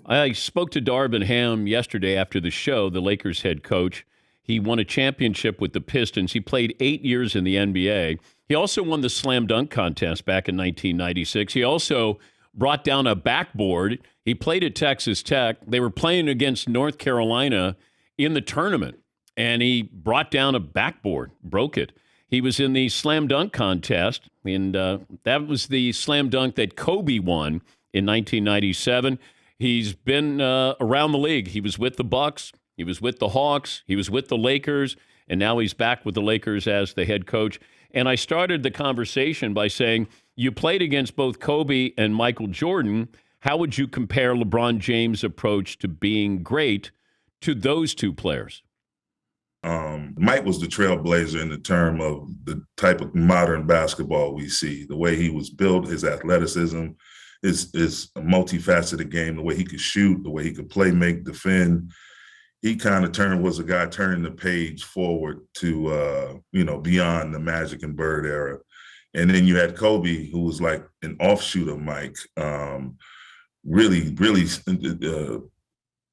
I spoke to Darvin Ham yesterday after the show, the Lakers head coach. He won a championship with the Pistons. He played 8 years in the NBA. He also won the slam dunk contest back in 1996. He also brought down a backboard. He played at Texas Tech. They were playing against North Carolina in the tournament, and he brought down a backboard, broke it. He was in the slam dunk contest, and that was the slam dunk that Kobe won in 1997. He's been around the league. He was with the Bucks. He was with the Hawks. He was with the Lakers. And now he's back with the Lakers as the head coach. And I started the conversation by saying, you played against both Kobe and Michael Jordan. How would you compare LeBron James' approach to being great to those two players? Mike was the trailblazer in the term of the type of modern basketball we see. The way he was built, his athleticism, his multifaceted game, the way he could shoot, the way he could play, make, defend. He kind of was a guy turning the page forward to, beyond the Magic and Bird era. And then you had Kobe, who was like an offshoot of Mike, really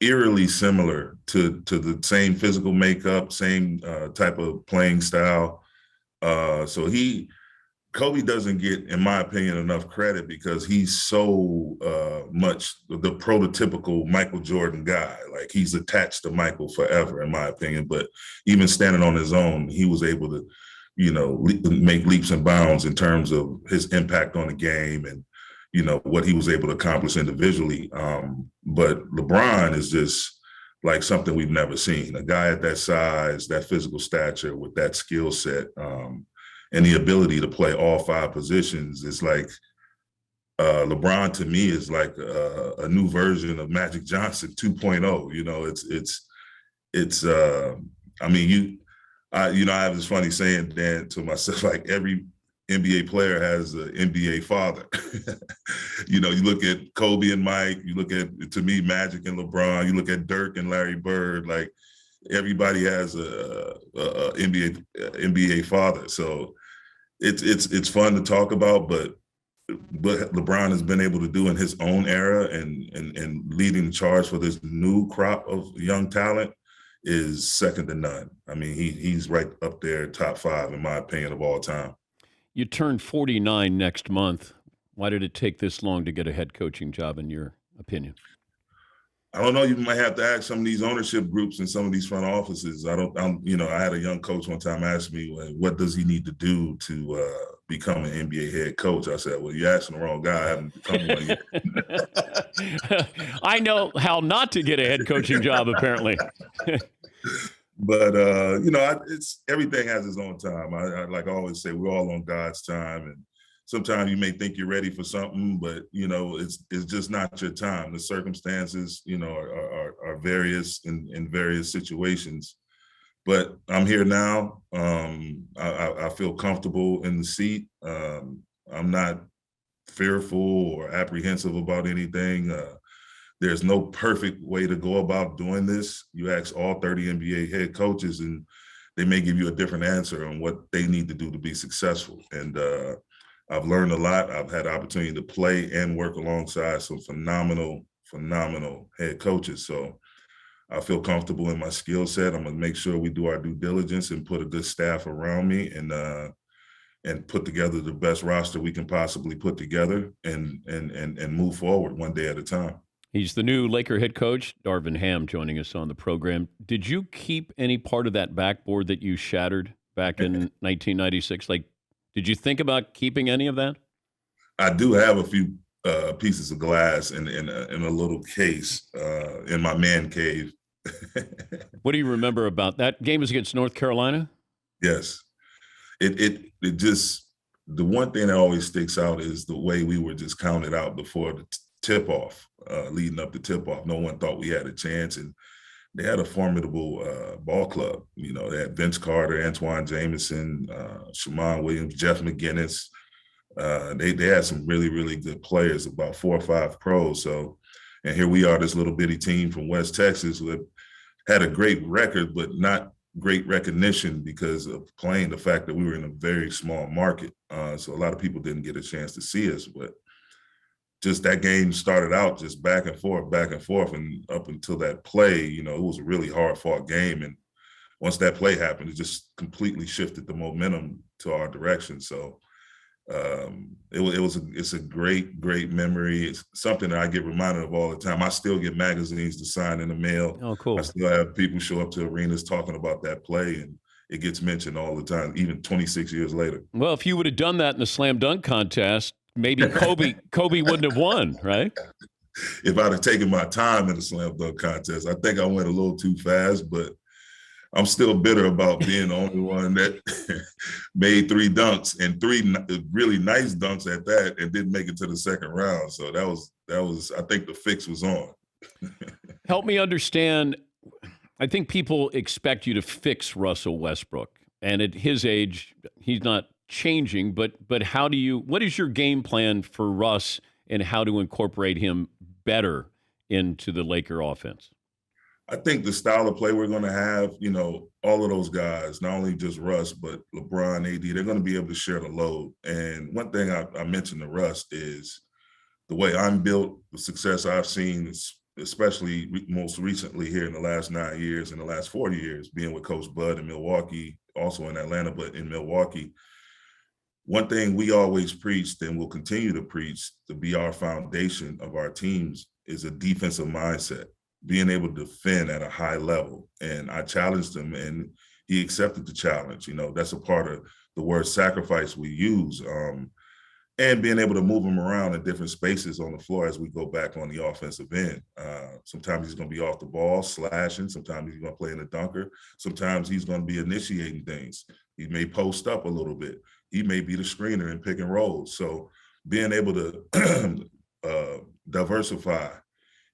eerily similar to the same physical makeup, same type of playing style. Kobe doesn't get, in my opinion, enough credit because he's so much the prototypical Michael Jordan guy. Like, he's attached to Michael forever, in my opinion. But even standing on his own, he was able to, make leaps and bounds in terms of his impact on the game and, what he was able to accomplish individually. But LeBron is just like something we've never seen. A guy at that size, that physical stature, with that skill set, and the ability to play all five positions is like LeBron to me is like a new version of Magic Johnson 2.0. I have this funny saying, Dan, to myself, like every NBA player has an NBA father. You look at Kobe and Mike, you look at, to me, Magic and LeBron, you look at Dirk and Larry Bird, like everybody has a NBA father. So it's fun to talk about, but LeBron has been able to do in his own era and leading the charge for this new crop of young talent is second to none. I mean, he's right up there, top 5, in my opinion, of all time. You turn 49 next month. Why did it take this long to get a head coaching job, in your opinion? I don't know. You might have to ask some of these ownership groups and some of these front offices. I had a young coach one time ask me, what does he need to do to become an NBA head coach? I said, well, you're asking the wrong guy. I haven't become one yet. I know how not to get a head coaching job, apparently. But, it's everything has its own time. I like I always say, we're all on God's time. And sometimes you may think you're ready for something, but, it's just not your time. The circumstances, are various in various situations. But I'm here now. I feel comfortable in the seat. I'm not fearful or apprehensive about anything. There's no perfect way to go about doing this. You ask all 30 NBA head coaches, and they may give you a different answer on what they need to do to be successful. And I've learned a lot. I've had the opportunity to play and work alongside some phenomenal head coaches. So I feel comfortable in my skill set. I'm going to make sure we do our due diligence and put a good staff around me and put together the best roster we can possibly put together and move forward one day at a time. He's the new Laker head coach, Darvin Ham, joining us on the program. Did you keep any part of that backboard that you shattered back in 1996? Like, did you think about keeping any of that? I do have a few pieces of glass in a little case in my man cave. What do you remember about that game? Was against North Carolina? Yes. It just, the one thing that always sticks out is the way we were just counted out before the tip-off, leading up to tip-off. No one thought we had a chance, and they had a formidable ball club. They had Vince Carter, Antoine Jameson, Shammond Williams, Jeff McGinnis. They had some really, really good players, about 4 or 5 pros. So, and here we are, this little bitty team from West Texas who had a great record, but not great recognition because of playing the fact that we were in a very small market. So a lot of people didn't get a chance to see us, but just that game started out just back and forth, and up until that play, you know, it was a really hard fought game. And once that play happened, it just completely shifted the momentum to our direction. So it's a great memory. It's something that I get reminded of all the time. I still get magazines to sign in the mail. Oh, cool. I still have people show up to arenas talking about that play, and it gets mentioned all the time, even 26 years later. Well, if you would have done that in the slam dunk contest, maybe Kobe wouldn't have won, right? If I'd have taken my time in the slam dunk contest, I think I went a little too fast, but I'm still bitter about being the only one that made 3 dunks, and 3 really nice dunks at that, and didn't make it to the second round. So that was I think the fix was on. Help me understand. I think people expect you to fix Russell Westbrook, and at his age, he's not changing. But what is your game plan for Russ, and how to incorporate him better into the Laker offense? I think the style of play we're going to have, you know, all of those guys, not only just Russ, but LeBron, AD, they're going to be able to share the load. And one thing I mentioned to Russ is the way I'm built, the success I've seen, especially most recently here in the last 9 years, in the last 4 years, being with Coach Bud in Milwaukee, also in Atlanta, but in Milwaukee. One thing we always preached and will continue to preach to be our foundation of our teams is a defensive mindset, being able to defend at a high level. And I challenged him, and he accepted the challenge. You know, that's a part of the word sacrifice we use. And being able to move him around in different spaces on the floor as we go back on the offensive end. Sometimes he's going to be off the ball, slashing. Sometimes he's going to play in the dunker. Sometimes he's going to be initiating things. He may post up a little bit. He may be the screener in pick and roll. So being able to diversify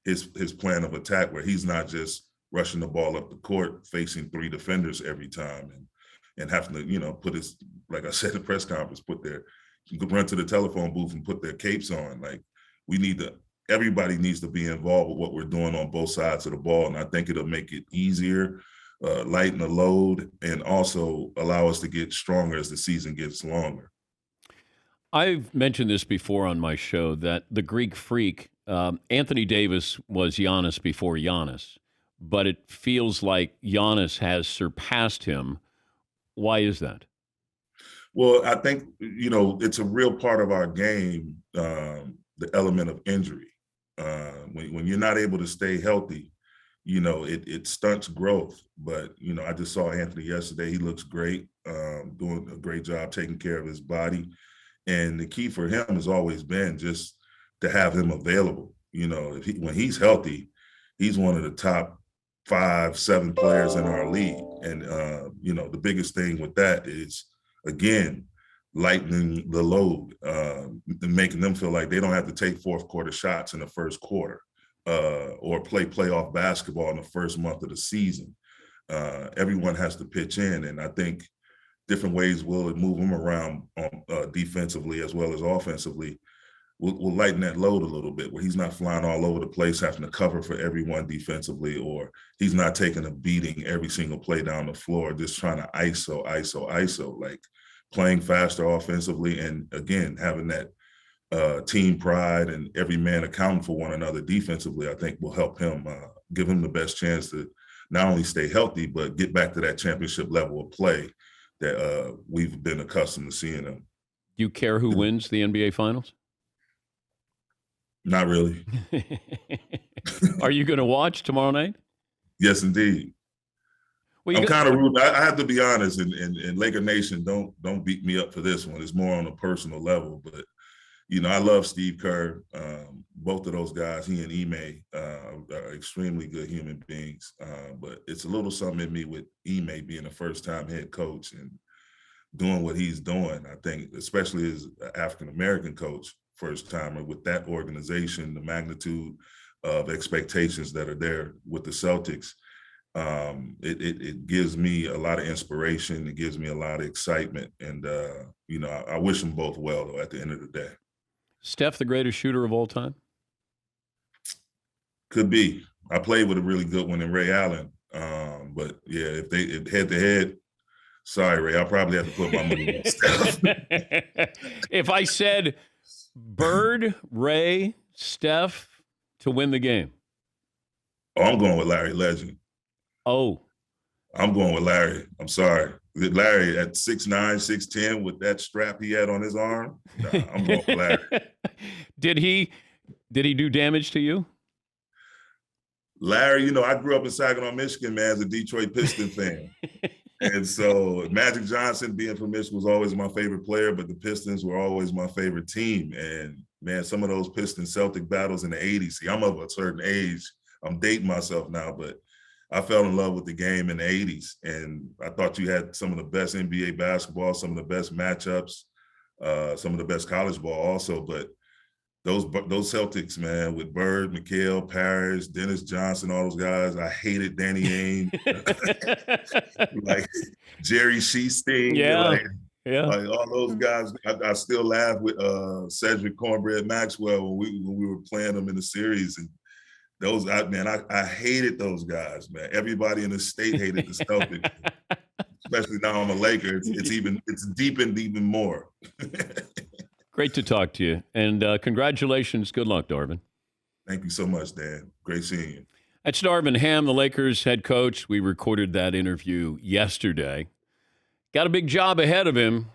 his plan of attack, where he's not just rushing the ball up the court, facing 3 defenders every time, and having to, you know, put his, like I said in the press conference, run to the telephone booth and put their capes on. Like, everybody needs to be involved with what we're doing on both sides of the ball. And I think it'll make it easier, lighten the load, and also allow us to get stronger as the season gets longer. I've mentioned this before on my show, that the Greek Freak, Anthony Davis, was Giannis before Giannis, but it feels like Giannis has surpassed him. Why is that? Well, I think, you know, it's a real part of our game, the element of injury. When you're not able to stay healthy, you know, it stunts growth. But, you know, I just saw Anthony yesterday. He looks great, doing a great job taking care of his body. And the key for him has always been just to have him available. You know, when he's healthy, he's one of the top 5, 7 players in our league. And, you know, the biggest thing with that is, again, lightening the load, and making them feel like they don't have to take fourth quarter shots in the first quarter, or play playoff basketball in the first month of the season. Everyone has to pitch in. And I think different ways will move them around defensively as well as offensively will lighten that load a little bit, where he's not flying all over the place, having to cover for everyone defensively, or he's not taking a beating every single play down the floor, just trying to ISO, like playing faster offensively. And again, having that team pride and every man accounting for one another defensively, I think will help him, give him the best chance to not only stay healthy, but get back to that championship level of play that we've been accustomed to seeing him. Do you care who wins the NBA Finals? Not really. Are you going to watch tomorrow night? Yes, indeed. Well, I'm kind of rude. I have to be honest, and Laker Nation, don't beat me up for this one. It's more on a personal level, but you know, I love Steve Kerr. Both of those guys, he and Ime, are extremely good human beings. But it's a little something in me with Ime being a first-time head coach and doing what he's doing. I think, especially as an African-American coach, first-timer with that organization, the magnitude of expectations that are there with the Celtics, it gives me a lot of inspiration. It gives me a lot of excitement. And, you know, I wish them both well, though, at the end of the day. Steph, the greatest shooter of all time? Could be. I played with a really good one in Ray Allen. But, yeah, if head-to-head, sorry, Ray, I'll probably have to put my money on Steph. If I said Bird, Ray, Steph to win the game. Oh, I'm going with Larry Legend. Oh. I'm going with Larry. I'm sorry. Larry at 6'9", 6'10", with that strap he had on his arm. Nah, I'm going with Larry. Did he do damage to you? Larry, I grew up in Saginaw, Michigan, man, as a Detroit Piston fan. And so Magic Johnson, being from Michigan, was always my favorite player, but the Pistons were always my favorite team. And, man, some of those Piston-Celtic battles in the 80s, see, I'm of a certain age. I'm dating myself now, but I fell in love with the game in the 80s. And I thought you had some of the best NBA basketball, some of the best matchups, some of the best college ball also. But those Celtics, man, with Bird, McHale, Parrish, Dennis Johnson, all those guys. I hated Danny Ainge, like Jerry Sheesting, Yeah. like all those guys. I still laugh with Cedric Cornbread Maxwell when we were playing them in the series, and I hated those guys, man. Everybody in the state hated the Celtics. Especially now I'm a Laker. It's deepened even more. Great to talk to you. And congratulations. Good luck, Darvin. Thank you so much, Dan. Great seeing you. That's Darvin Ham, the Lakers head coach. We recorded that interview yesterday. Got a big job ahead of him.